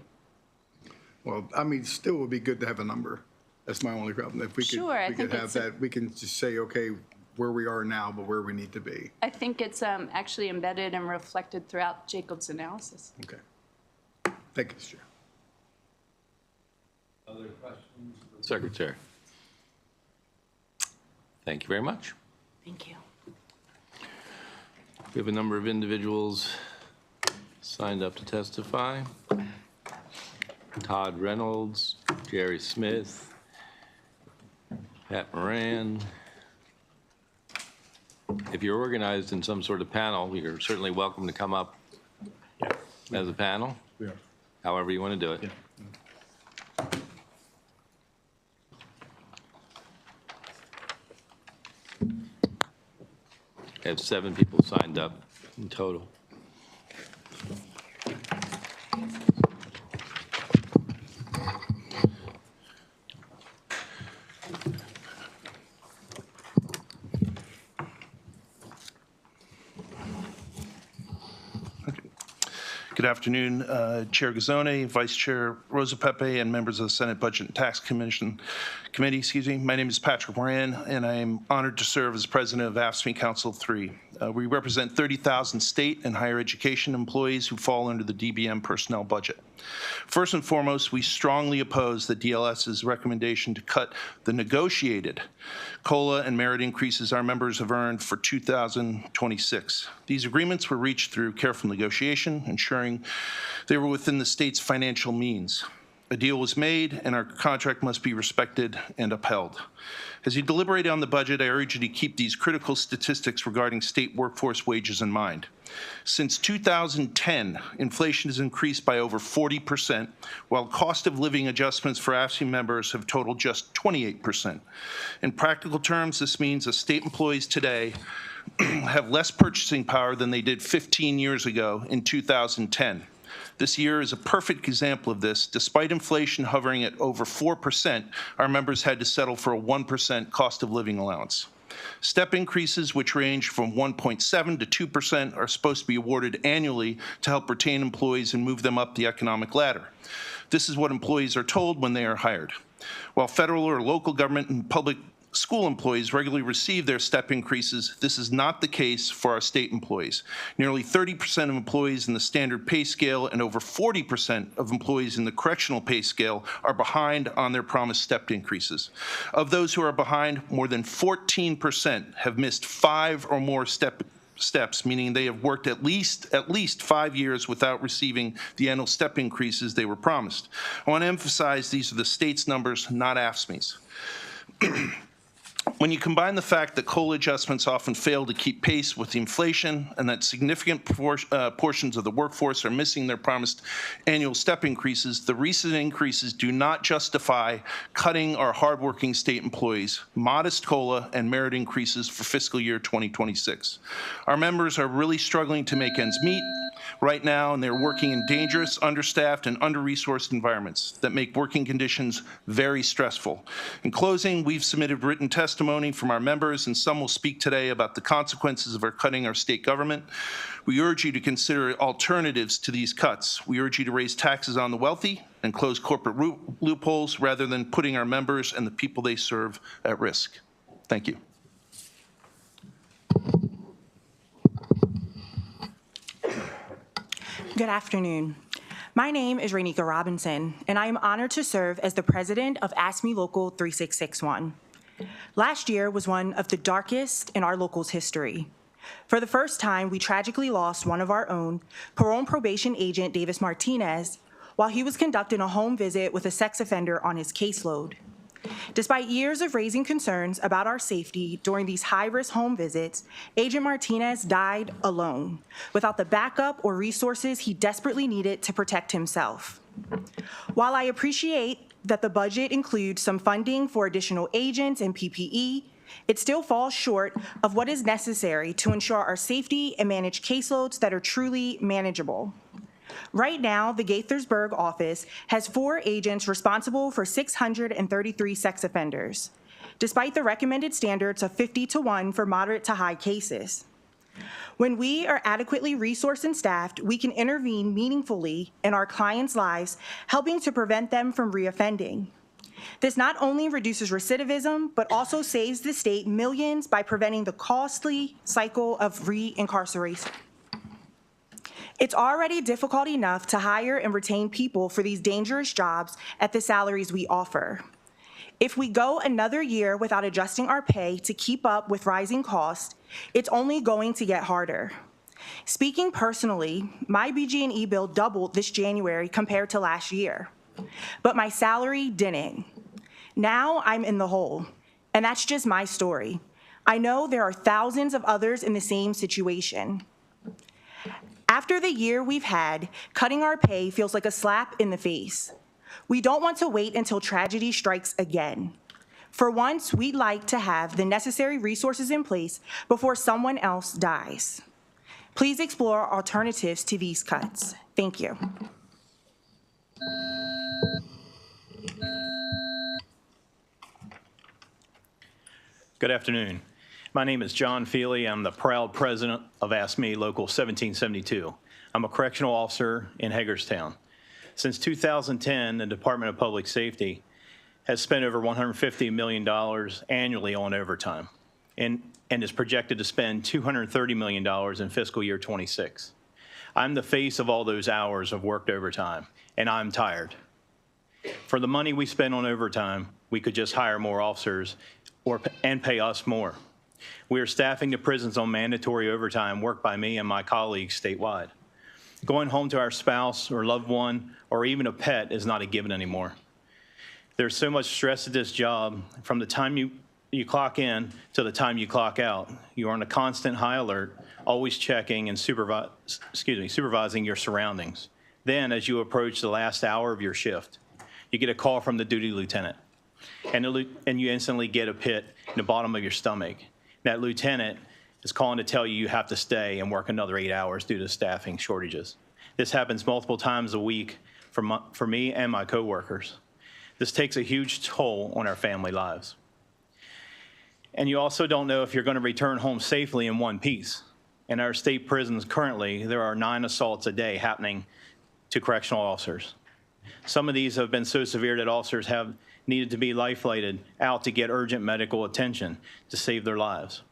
[SPEAKER 7] Well, I mean, still would be good to have a number. That's my only problem. If we could,
[SPEAKER 3] Sure, I
[SPEAKER 7] we could
[SPEAKER 3] think
[SPEAKER 7] have
[SPEAKER 3] it's
[SPEAKER 7] that, we can just say, okay, where we are now, but where we need to be.
[SPEAKER 3] I think it's actually embedded and reflected throughout Jacob's analysis.
[SPEAKER 7] Okay. Thank you, Mr. Chair.
[SPEAKER 1] Other questions? Secretary. Thank you very much.
[SPEAKER 3] Thank you.
[SPEAKER 1] We have a number of individuals signed up to testify. Todd Reynolds, Jerry Smith, Pat Moran. If you're organized in some sort of panel, you're certainly welcome to come up as a panel, however you want to do it. I have 7 people signed up in total.
[SPEAKER 8] Good afternoon, Chair Gazzone, Vice Chair Rosa Pepe, and members of the Senate Budget and Tax Committee. My name is Patrick Moran, and I am honored to serve as president of AFSCME Council 3. We represent 30,000 state and higher education employees who fall under the DBM personnel budget. First and foremost, we strongly oppose the DLS's recommendation to cut the negotiated COLA and merit increases our members have earned for 2026. These agreements were reached through careful negotiation, ensuring they were within the state's financial means. A deal was made, and our contract must be respected and upheld. As you deliberate on the budget, I urge you to keep these critical statistics regarding state workforce wages in mind. Since 2010, inflation has increased by over 40%, while cost of living adjustments for AFSCME members have totaled just 28%. In practical terms, this means that state employees today have less purchasing power than they did 15 years ago in 2010. This year is a perfect example of this. Despite inflation hovering at over 4%, our members had to settle for a 1% cost of living allowance. Step increases, which range from 1.7 to 2%, are supposed to be awarded annually to help retain employees and move them up the economic ladder. This is what employees are told when they are hired. While federal or local government and public school employees regularly receive their step increases, this is not the case for our state employees. Nearly 30% of employees in the standard pay scale and over 40% of employees in the correctional pay scale are behind on their promised step increases. Of those who are behind, more than 14% have missed 5 or more steps, meaning they have worked at least 5 years without receiving the annual step increases they were promised. I want to emphasize these are the state's numbers, not AFSCME's. When you combine the fact that COLA adjustments often fail to keep pace with inflation and that significant portions of the workforce are missing their promised annual step increases, the recent increases do not justify cutting our hardworking state employees' modest COLA and merit increases for fiscal year 2026. Our members are really struggling to make ends meet right now, and they're working in dangerous, understaffed, and under-resourced environments that make working conditions very stressful. In closing, we've submitted written testimony from our members, and some will speak today about the consequences of our cutting our state government. We urge you to consider alternatives to these cuts. We urge you to raise taxes on the wealthy and close corporate loopholes rather than putting our members and the people they serve at risk. Thank you.
[SPEAKER 9] Good afternoon. My name is Rainika Robinson, and I am honored to serve as the president of AFSCME Local 3661. Last year was one of the darkest in our local's history. For the first time, we tragically lost one of our own, parole and probation agent Davis Martinez, while he was conducting a home visit with a sex offender on his caseload. Despite years of raising concerns about our safety during these high-risk home visits, Agent Martinez died alone, without the backup or resources he desperately needed to protect himself. While I appreciate that the budget includes some funding for additional agents and PPE, it still falls short of what is necessary to ensure our safety and manage caseloads that are truly manageable. Right now, the Gaithersburg office has 4 agents responsible for 633 sex offenders, despite the recommended standards of 50 to 1 for moderate to high cases. When we are adequately resourced and staffed, we can intervene meaningfully in our clients' lives, helping to prevent them from reoffending. This not only reduces recidivism, but also saves the state millions by preventing the costly cycle of re-incarceration. It's already difficult enough to hire and retain people for these dangerous jobs at the salaries we offer. If we go another year without adjusting our pay to keep up with rising costs, it's only going to get harder. Speaking personally, my BG&E bill doubled this January compared to last year, but my salary didn't. Now I'm in the hole, and that's just my story. I know there are thousands of others in the same situation. After the year we've had, cutting our pay feels like a slap in the face. We don't want to wait until tragedy strikes again. For once, we'd like to have the necessary resources in place before someone else dies. Please explore alternatives to these cuts. Thank you.
[SPEAKER 10] Good afternoon. My name is John Feely. I'm the proud president of AFSCME Local 1772. I'm a correctional officer in Hagerstown. Since 2010, the Department of Public Safety has spent over $150 million annually on overtime and is projected to spend $230 million in fiscal year 26. I'm the face of all those hours of worked overtime, and I'm tired. For the money we spend on overtime, we could just hire more officers and pay us more. We are staffing the prisons on mandatory overtime worked by me and my colleagues statewide. Going home to our spouse or loved one or even a pet is not a given anymore. There's so much stress at this job. From the time you clock in to the time you clock out, you are on a constant high alert, always checking and supervising your surroundings. Then, as you approach the last hour of your shift, you get a call from the duty lieutenant, and you instantly get a pit in the bottom of your stomach. That lieutenant is calling to tell you you have to stay and work another 8 hours due to staffing shortages. This happens multiple times a week for me and my coworkers. This takes a huge toll on our family lives. And you also don't know if you're going to return home safely in one piece. In our state prisons currently, there are 9 assaults a day happening to correctional officers. Some of these have been so severe that officers have needed to be life-flighted out to get urgent medical attention to save their lives.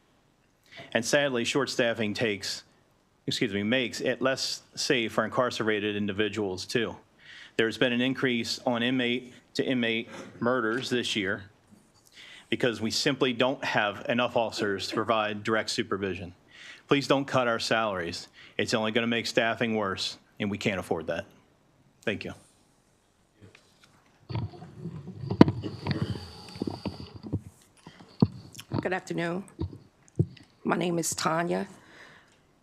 [SPEAKER 10] And sadly, short staffing makes it less safe for incarcerated individuals too. There's been an increase on inmate-to-inmate murders this year because we simply don't have enough officers to provide direct supervision. Please don't cut our salaries. It's only going to make staffing worse, and we can't afford that. Thank you.
[SPEAKER 11] Good afternoon. My name is Tanya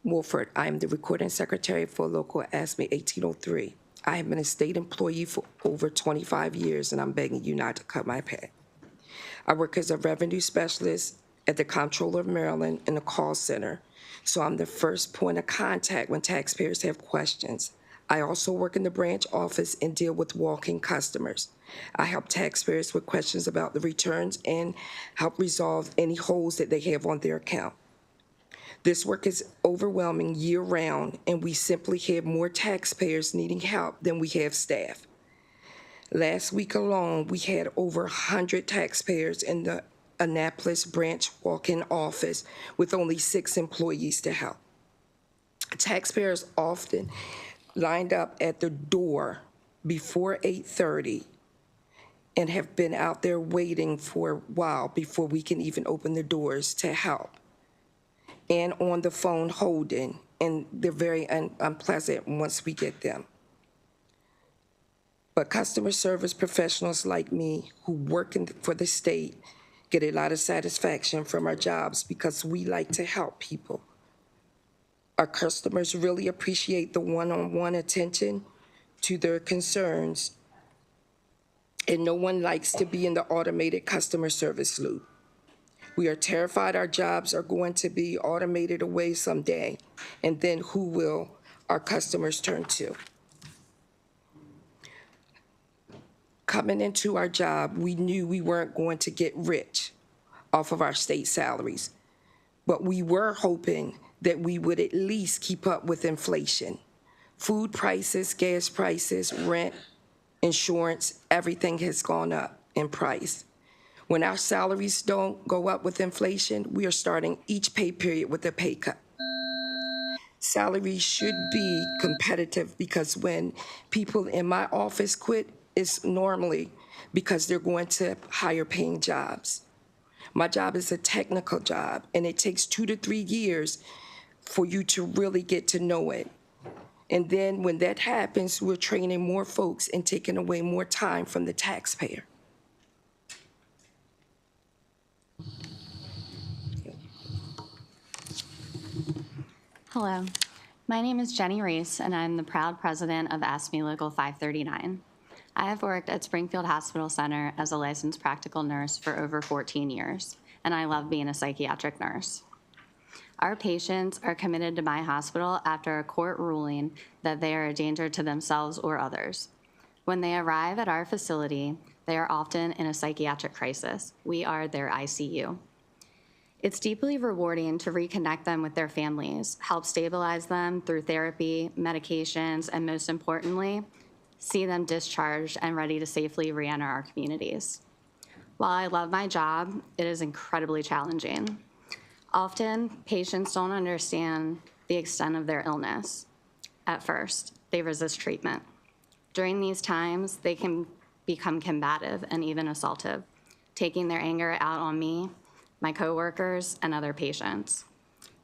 [SPEAKER 11] Wolford. I am the recording secretary for Local AFSCME 1803. I have been a state employee for over 25 years, and I'm begging you not to cut my pay. I work as a revenue specialist at the Comptroller of Maryland in the call center, so I'm the first point of contact when taxpayers have questions. I also work in the branch office and deal with walk-in customers. I help taxpayers with questions about the returns and help resolve any holes that they have on their account. This work is overwhelming year-round, and we simply have more taxpayers needing help than we have staff. Last week alone, we had over 100 taxpayers in the Annapolis branch walk-in office with only 6 employees to help. Taxpayers often lined up at the door before 8:30 and have been out there waiting for a while before we can even open the doors to help, and on the phone holding, and they're very unpleasant once we get them. But customer service professionals like me who work for the state get a lot of satisfaction from our jobs because we like to help people. Our customers really appreciate the one-on-one attention to their concerns, and no one likes to be in the automated customer service loop. We are terrified our jobs are going to be automated away someday, and then who will our customers turn to? Coming into our job, we knew we weren't going to get rich off of our state salaries, but we were hoping that we would at least keep up with inflation. Food prices, gas prices, rent, insurance, everything has gone up in price. When our salaries don't go up with inflation, we are starting each pay period with a pay cut. Salaries should be competitive because when people in my office quit, it's normally because they're going to higher paying jobs. My job is a technical job, and it takes 2 to 3 years for you to really get to know it. And then when that happens, we're training more folks and taking away more time from the taxpayer.
[SPEAKER 12] Hello, my name is Jenny Reese, and I'm the proud president of ASME Local 539. I have worked at Springfield Hospital Center as a licensed practical nurse for over 14 years, and I love being a psychiatric nurse. Our patients are committed to my hospital after a court ruling that they are a danger to themselves or others. When they arrive at our facility, they are often in a psychiatric crisis. We are their ICU. It's deeply rewarding to reconnect them with their families, help stabilize them through therapy, medications, and most importantly, see them discharged and ready to safely re-enter our communities. While I love my job, it is incredibly challenging. Often, patients don't understand the extent of their illness. At first, they resist treatment. During these times, they can become combative and even assaultive, taking their anger out on me, my coworkers, and other patients.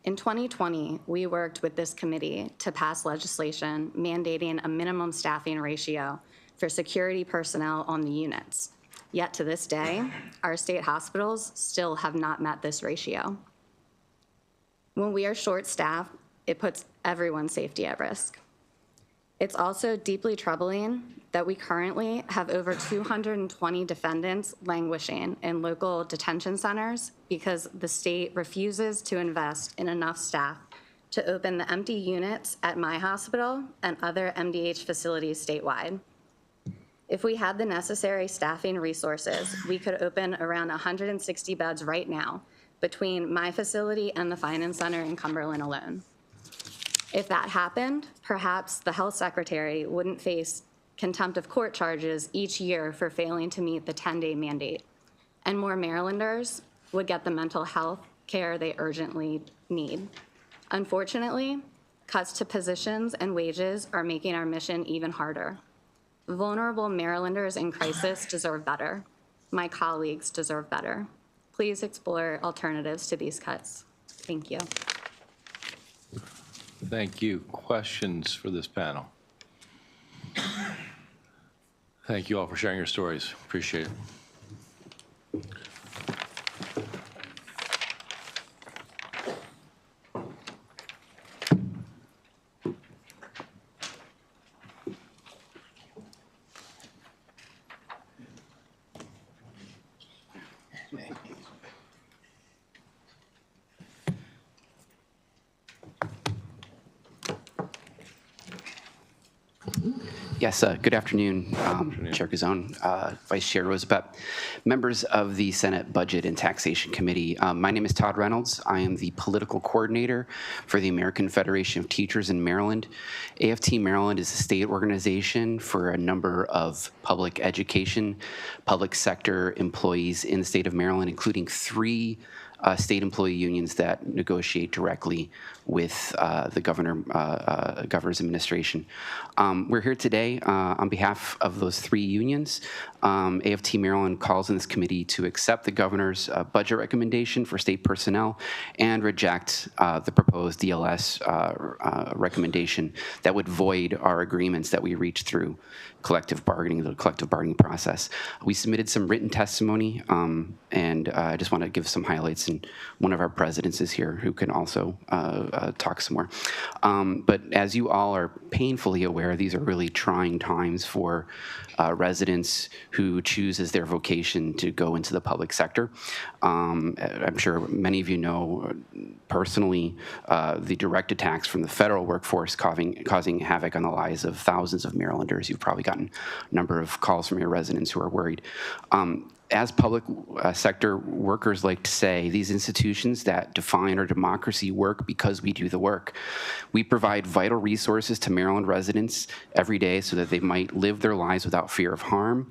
[SPEAKER 12] In 2020, we worked with this committee to pass legislation mandating a minimum staffing ratio for security personnel on the units. Yet to this day, our state hospitals still have not met this ratio. When we are short-staffed, it puts everyone's safety at risk. It's also deeply troubling that we currently have over 220 defendants languishing in local detention centers because the state refuses to invest in enough staff to open the empty units at my hospital and other MDH facilities statewide. If we had the necessary staffing resources, we could open around 160 beds right now between my facility and the Finance Center in Cumberland alone. If that happened, perhaps the health secretary wouldn't face contempt of court charges each year for failing to meet the 10-day mandate, and more Marylanders would get the mental health care they urgently need. Unfortunately, cuts to positions and wages are making our mission even harder. Vulnerable Marylanders in crisis deserve better. My colleagues deserve better. Please explore alternatives to these cuts. Thank you.
[SPEAKER 1] Thank you. Questions for this panel? Thank you all for sharing your stories. Appreciate it.
[SPEAKER 13] Yes, good afternoon, Chair Gazone, Vice Chair Rosapep, members of the Senate Budget and Taxation Committee. My name is Todd Reynolds. I am the political coordinator for the American Federation of Teachers in Maryland. AFT Maryland is a state organization for a number of public education, public sector employees in the state of Maryland, including 3 state employee unions that negotiate directly with the governor's administration. We're here today on behalf of those 3 unions. AFT Maryland calls on this committee to accept the governor's budget recommendation for state personnel and reject the proposed DLS recommendation that would void our agreements that we reached through collective bargaining, the collective bargaining process. We submitted some written testimony, and I just want to give some highlights, and one of our presidents is here who can also talk some more. But as you all are painfully aware, these are really trying times for residents who choose as their vocation to go into the public sector. I'm sure many of you know personally the direct attacks from the federal workforce causing havoc on the lives of thousands of Marylanders. You've probably gotten a number of calls from your residents who are worried. As public sector workers like to say, these institutions that define our democracy work because we do the work. We provide vital resources to Maryland residents every day so that they might live their lives without fear of harm,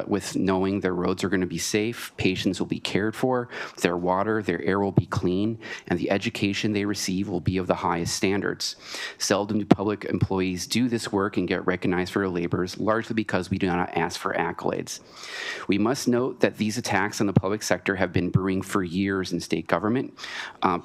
[SPEAKER 13] with knowing their roads are going to be safe, patients will be cared for, their water, their air will be clean, and the education they receive will be of the highest standards. Seldom do public employees do this work and get recognized for their labors, largely because we do not ask for accolades. We must note that these attacks on the public sector have been brewing for years in state government.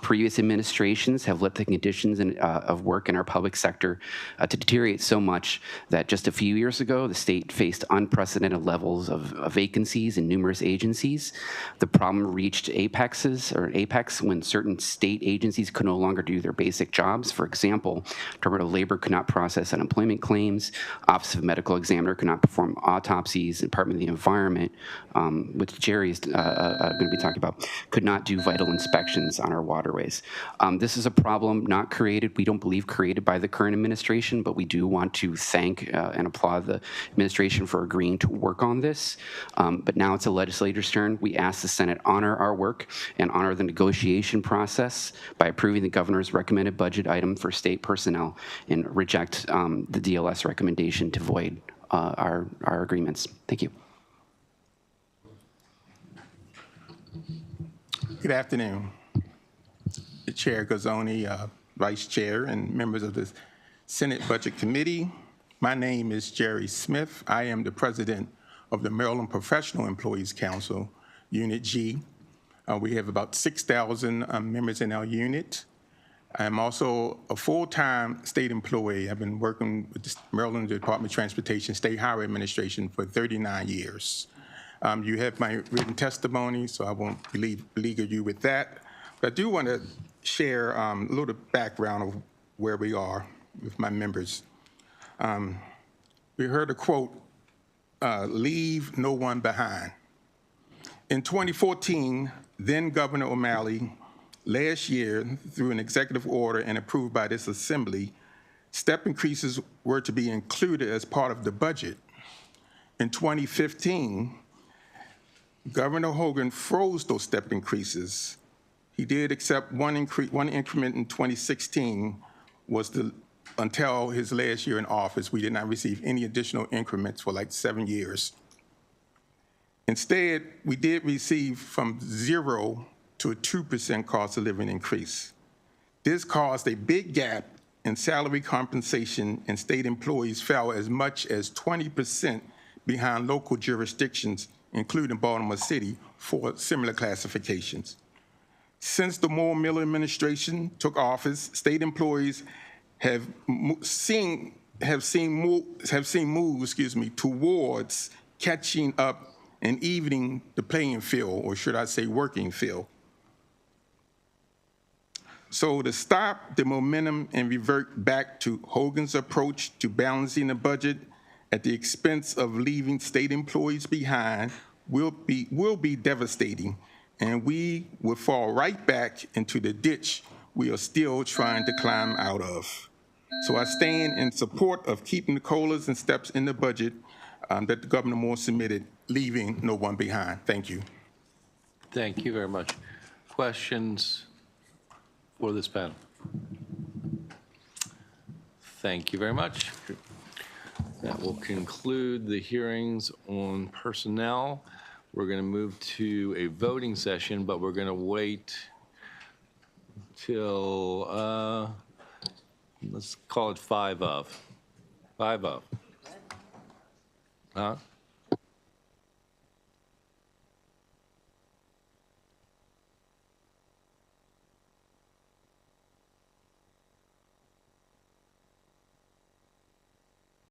[SPEAKER 13] Previous administrations have let the conditions of work in our public sector to deteriorate so much that just a few years ago, the state faced unprecedented levels of vacancies in numerous agencies. The problem reached apex when certain state agencies could no longer do their basic jobs. For example, Department of Labor could not process unemployment claims, Office of Medical Examiner could not perform autopsies, Department of the Environment, which Jerry is going to be talking about, could not do vital inspections on our waterways. This is a problem not created, we don't believe created by the current administration, but we do want to thank and applaud the administration for agreeing to work on this. But now it's a legislator's turn. We ask the Senate honor our work and honor the negotiation process by approving the governor's recommended budget item for state personnel and reject the DLS recommendation to void our agreements. Thank you.
[SPEAKER 14] Good afternoon, Chair Gazzoni, Vice Chair, and members of the Senate Budget Committee. My name is Jerry Smith. I am the president of the Maryland Professional Employees Council, Unit G. We have about 6,000 members in our unit. I'm also a full-time state employee. I've been working with the Maryland Department of Transportation State Highway Administration for 39 years. You have my written testimony, so I won't beleaguer you with that. But I do want to share a little background of where we are with my members. We heard a quote, leave no one behind. In 2014, then Governor O'Malley, last year, through an executive order and approved by this assembly, step increases were to be included as part of the budget. In 2015, Governor Hogan froze those step increases. He did accept one increment in 2016, until his last year in office. We did not receive any additional increments for like 7 years. Instead, we did receive from 0 to a 2% cost of living increase. This caused a big gap in salary compensation, and state employees fell as much as 20% behind local jurisdictions, including Baltimore City, for similar classifications. Since the Moore Miller administration took office, state employees have seen moves towards catching up and evening the playing field, or should I say working field. So to stop the momentum and revert back to Hogan's approach to balancing the budget at the expense of leaving state employees behind will be devastating, and we will fall right back into the ditch we are still trying to climb out of. So I stand in support of keeping the COLAs and steps in the budget that the Governor Moore submitted, leaving no one behind. Thank you.
[SPEAKER 1] Thank you very much. Questions for this panel? Thank you very much. That will conclude the hearings on personnel. We're going to move to a voting session, but we're going to wait till, let's call it 5 of. 5 of. Huh?